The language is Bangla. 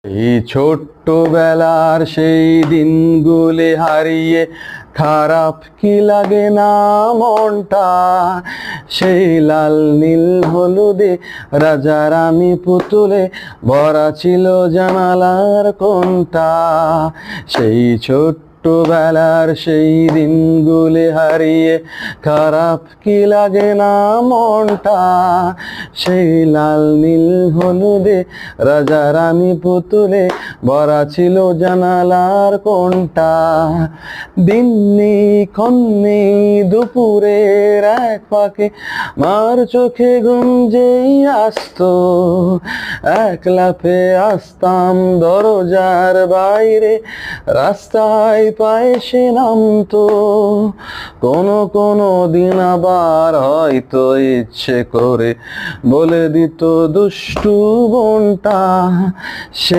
এই ছোট্টবেলার সেই দিনগুলি হারিয়ে খারাপ কি লাগে না মনটা। সেই লাল নীল হলুদে রাজার আমি পুতুলে ভরা ছিল জানালার কোণটা। সেই ছোট্টবেলার সেই দিনগুলি হারিয়ে খারাপ কি লাগে না মনটা। সেই লাল নীল হলুদে রাজার আমি পুতুলে ভরা ছিল জানালার কোণটা। দিন নেই ক্ষণ নেই দুপুরের এক ফাঁকে মার চোখে ঘুম যেই আসতো, এক লাফে আসতাম দরজার বাইরে, রাস্তায় পায়ে সে নামতো। কোনো দিন আবার হয়তো ইচ্ছে করে বলে দিত দুষ্টু বোনটা। সে